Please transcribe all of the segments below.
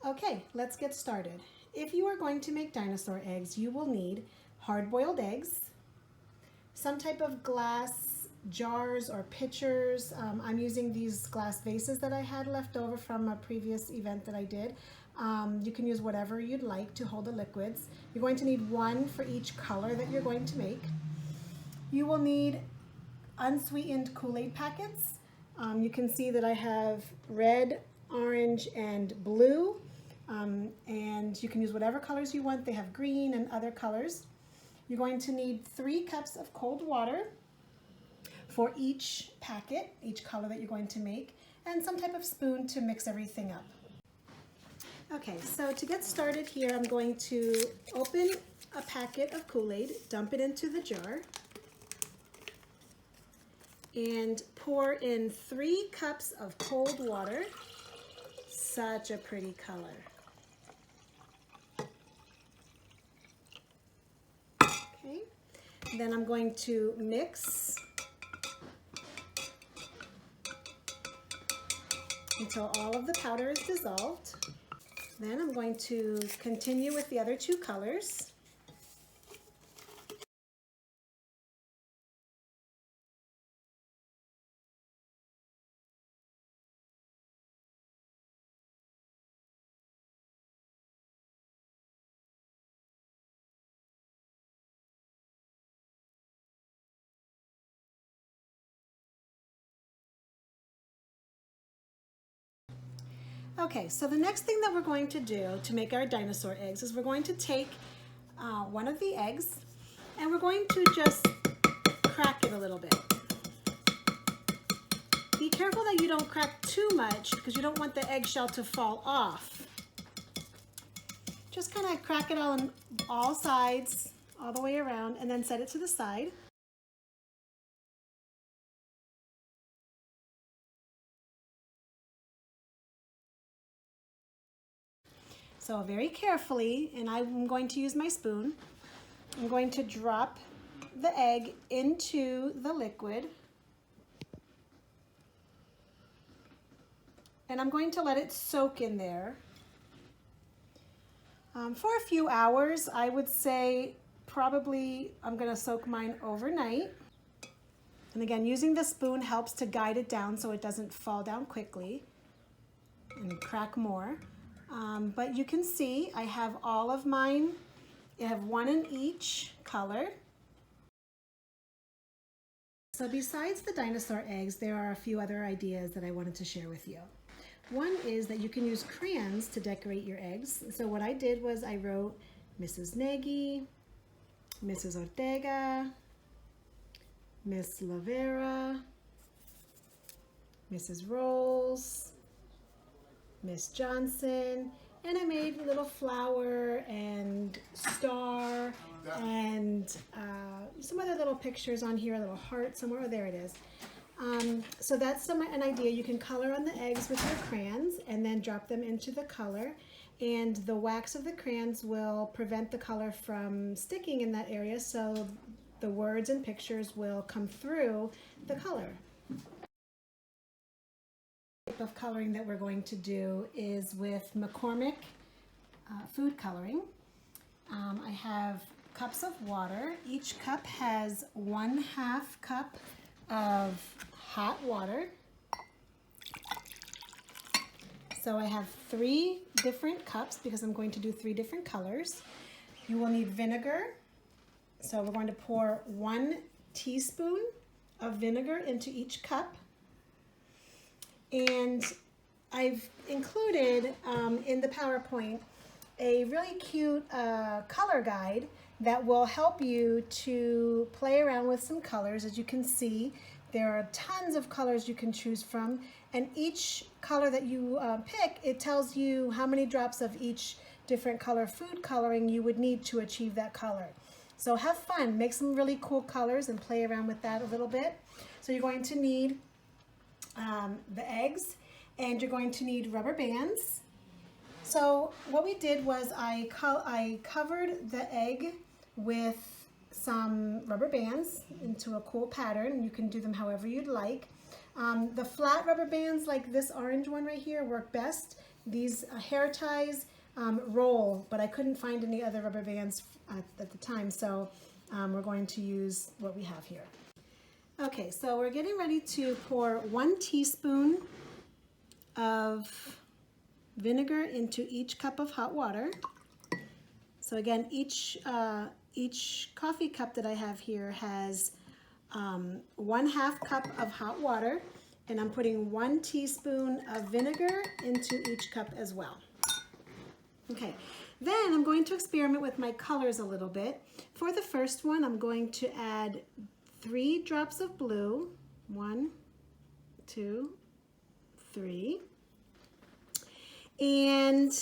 Okay, let's get started. If you are going to make dinosaur eggs, you will need hard-boiled eggs, some type of glass jars or pitchers. I'm using these glass vases that I had left over from a previous event that I did. You can use whatever you'd like to hold the liquids. You're going to need one for each color that you're going to make. You will need unsweetened Kool-Aid packets. You can see that I have red, orange, and blue. And you can use whatever colors you want. They have green and other colors. You're going to need 3 cups of cold water for each packet, each color that you're going to make, and some type of spoon to mix everything up. Okay, so to get started here, I'm going to open a packet of Kool-Aid, dump it into the jar, and pour in 3 cups of cold water. Such a pretty color. Okay, then I'm going to mix until all of the powder is dissolved. Then I'm going to continue with the other 2 colors. Okay, so the next thing that we're going to do to make our dinosaur eggs is we're going to take one of the eggs and we're going to just crack it a little bit. Be careful that you don't crack too much because you don't want the eggshell to fall off. Just kind of crack it on all sides, all the way around, and then set it to the side. So very carefully, and I'm going to use my spoon, I'm going to drop the egg into the liquid. And I'm going to let it soak in there for a few hours. I would say probably I'm going to soak mine overnight. And again, using the spoon helps to guide it down so it doesn't fall down quickly and crack more. But you can see I have all of mine. I have 1 in each color. So besides the dinosaur eggs, there are a few other ideas that I wanted to share with you. One is that you can use crayons to decorate your eggs. So what I did was I wrote Mrs. Nagy, Mrs. Ortega, Miss Lavera, Mrs. Rolls, Miss Johnson, and I made a little flower and star and some other little pictures on here, a little heart somewhere. Oh, there it is. So that's an idea. You can color on the eggs with your crayons and then drop them into the color, and the wax of the crayons will prevent the color from sticking in that area, so the words and pictures will come through the color. The type of coloring that we're going to do is with McCormick food coloring. I have cups of water. Each cup has 1/2 cup of hot water. So I have 3 different cups because I'm going to do 3 different colors. You will need vinegar. So we're going to pour 1 teaspoon of vinegar into each cup. And I've included in the PowerPoint a really cute color guide that will help you to play around with some colors. As you can see, there are tons of colors you can choose from, and each color that you pick, it tells you how many drops of each different color food coloring you would need to achieve that color. So have fun, make some really cool colors and play around with that a little bit. So you're going to need the eggs, and you're going to need rubber bands. So what we did was I covered the egg with some rubber bands into a cool pattern. You can do them however you'd like. The flat rubber bands like this orange one right here work best. These hair ties roll, but I couldn't find any other rubber bands at the time, so we're going to use what we have here. Okay, so we're getting ready to pour 1 teaspoon of vinegar into each cup of hot water. So again, each coffee cup that I have here has 1/2 cup of hot water, and I'm putting 1 teaspoon of vinegar into each cup as well. Okay, then I'm going to experiment with my colors a little bit. For the first one, I'm going to add 3 drops of blue. 1, 2, 3. And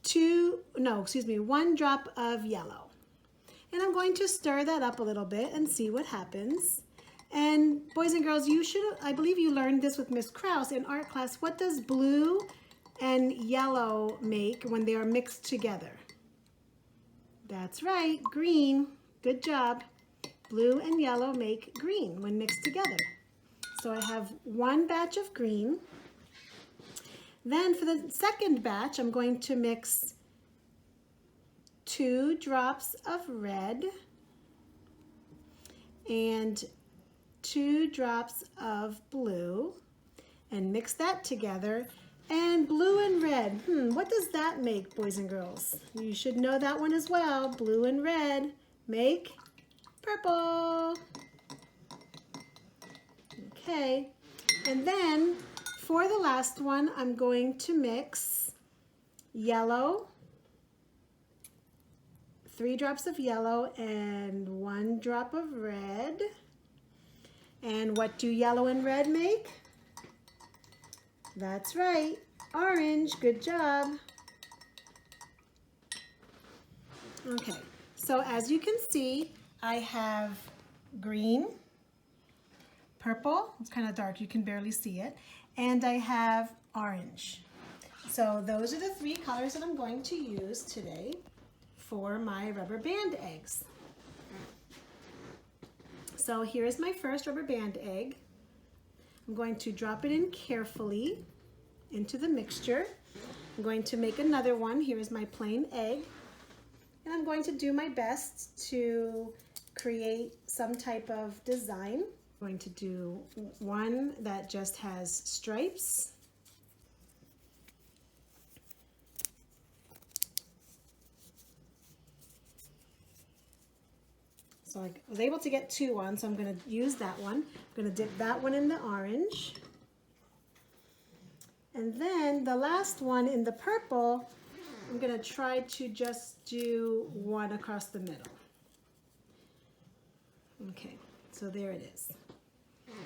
1 drop of yellow. And I'm going to stir that up a little bit and see what happens. And boys and girls, I believe you learned this with Miss Krause in art class. What does blue and yellow make when they are mixed together? That's right, green. Good job. Blue and yellow make green when mixed together. So I have 1 batch of green. Then for the second batch, I'm going to mix 2 drops of red and 2 drops of blue and mix that together. And blue and red, what does that make, boys and girls? You should know that one as well. Blue and red make purple. Okay, and then for the last one, I'm going to mix yellow, 3 drops of yellow and 1 drop of red. And what do yellow and red make? That's right, orange. Good job. Okay, so as you can see, I have green, purple, it's kind of dark, you can barely see it, and I have orange. So those are the 3 colors that I'm going to use today for my rubber band eggs. So here's my first rubber band egg. I'm going to drop it in carefully into the mixture. I'm going to make another one. Here is my plain egg. And I'm going to do my best to create some type of design. I'm going to do one that just has stripes. So I was able to get 2 on, so I'm going to use that one. I'm going to dip that one in the orange. And then the last one in the purple, I'm going to try to just do 1 across the middle. Okay, so there it is.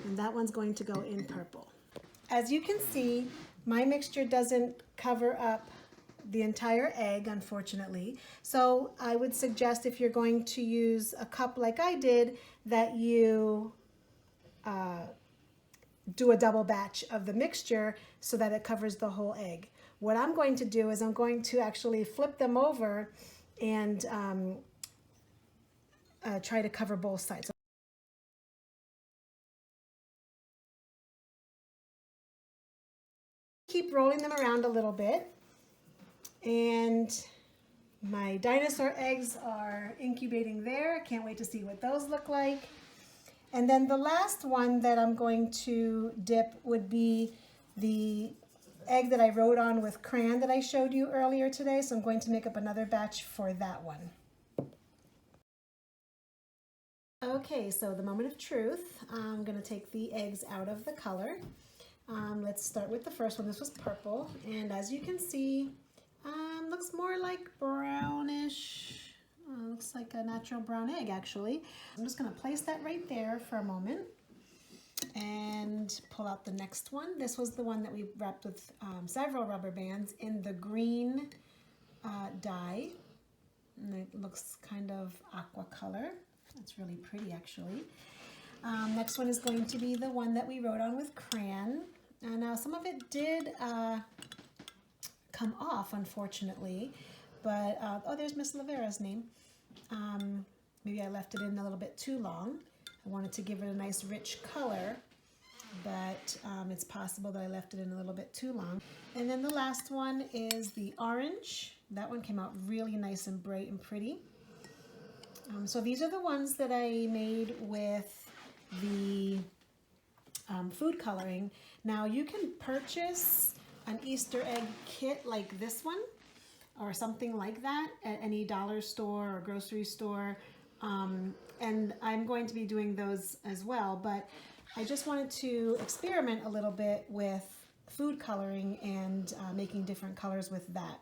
And that one's going to go in purple. As you can see, my mixture doesn't cover up the entire egg, unfortunately. So I would suggest, if you're going to use a cup like I did, that you do a double batch of the mixture so that it covers the whole egg. What I'm going to do is I'm going to actually flip them over and try to cover both sides. Keep rolling them around a little bit. And my dinosaur eggs are incubating there. Can't wait to see what those look like. And then the last one that I'm going to dip would be the egg that I wrote on with crayon that I showed you earlier today. So I'm going to make up another batch for that one. Okay, so the moment of truth. I'm going to take the eggs out of the color. Let's start with the first one. This was purple. And as you can see, looks more like brownish. Looks like a natural brown egg, actually. I'm just going to place that right there for a moment and pull out the next one. This was the one that we wrapped with several rubber bands in the green dye. And it looks kind of aqua color. It's really pretty, actually. Next one is going to be the one that we wrote on with crayon. Now some of it did come off, unfortunately, but oh, there's Miss Lavera's name. Maybe I left it in a little bit too long. I wanted to give it a nice rich color. but it's possible that I left it in a little bit too long. And then the last one is the orange. That one came out really nice and bright and pretty. So these are the ones that I made with the food coloring. Now you can purchase an Easter egg kit like this one or something like that at any dollar store or grocery store. And I'm going to be doing those as well, but I just wanted to experiment a little bit with food coloring and making different colors with that.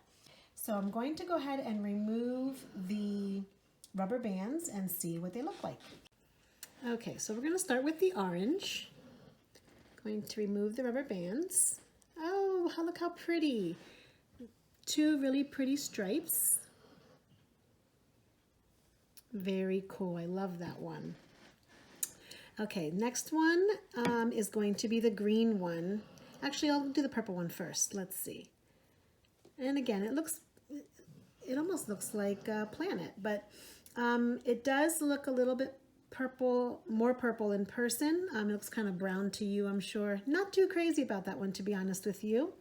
So I'm going to go ahead and remove the rubber bands and see what they look like. Okay, so we're going to start with the orange. Going to remove the rubber bands. Oh, look how pretty. Two really pretty stripes. Very cool. I love that one. Okay, next one is going to be the green one. Actually, I'll do the purple one first. Let's see. And again, it almost looks like a planet, but it does look a little bit purple, more purple in person. It looks kind of brown to you, I'm sure. Not too crazy about that one, to be honest with you.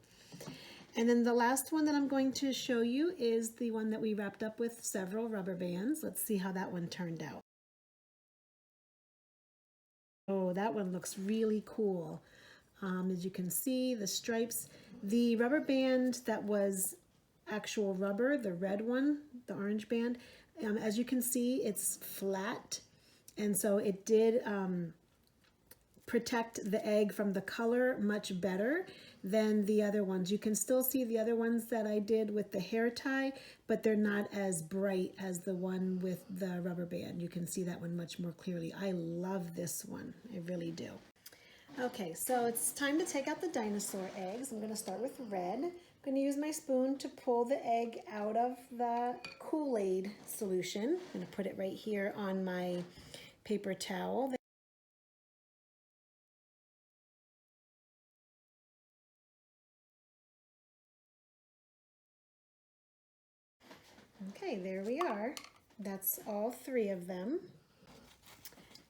And then the last one that I'm going to show you is the one that we wrapped up with several rubber bands. Let's see how that one turned out. Oh, that one looks really cool. As you can see, the stripes, the rubber band that was actual rubber, the red one, the orange band, as you can see, it's flat. And so it did protect the egg from the color much better than the other ones. You can still see the other ones that I did with the hair tie, but they're not as bright as the one with the rubber band. You can see that one much more clearly. I love this one. I really do. Okay, so it's time to take out the dinosaur eggs. I'm going to start with red. I'm going to use my spoon to pull the egg out of the Kool-Aid solution. I'm going to put it right here on my paper towel. Okay, there we are. That's all three of them.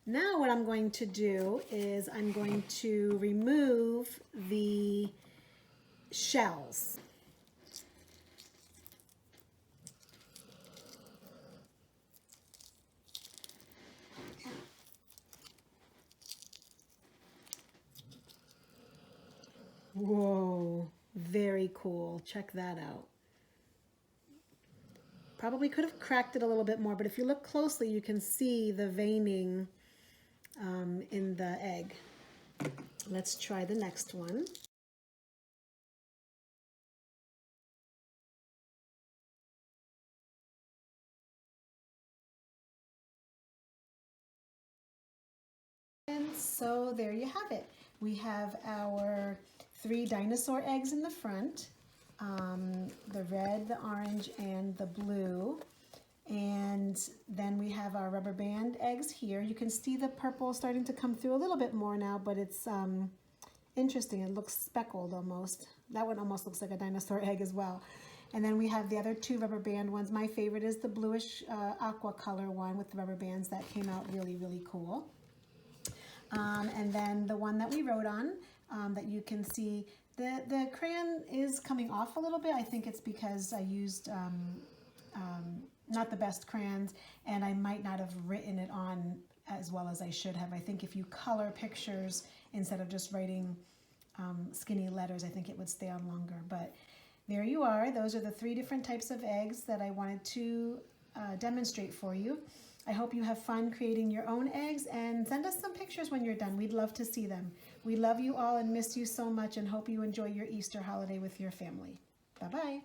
Now what I'm going to do is I'm going to remove the shells. Whoa, very cool. Check that out. Probably could have cracked it a little bit more, but if you look closely, you can see the veining in the egg. Let's try the next one. And so there you have it. We have our 3 dinosaur eggs in the front, the red, the orange, and the blue. And then we have our rubber band eggs here. You can see the purple starting to come through a little bit more now, but it's interesting. It looks speckled almost. That one almost looks like a dinosaur egg as well. And then we have the other 2 rubber band ones. My favorite is the bluish aqua color one with the rubber bands. That came out really, really cool. And then the one that we wrote on that you can see, the crayon is coming off a little bit. I think it's because I used not the best crayons, and I might not have written it on as well as I should have. I think if you color pictures instead of just writing skinny letters, I think it would stay on longer. But there you are. Those are the 3 different types of eggs that I wanted to demonstrate for you. I hope you have fun creating your own eggs, and send us some pictures when you're done. We'd love to see them. We love you all and miss you so much, and hope you enjoy your Easter holiday with your family. Bye-bye.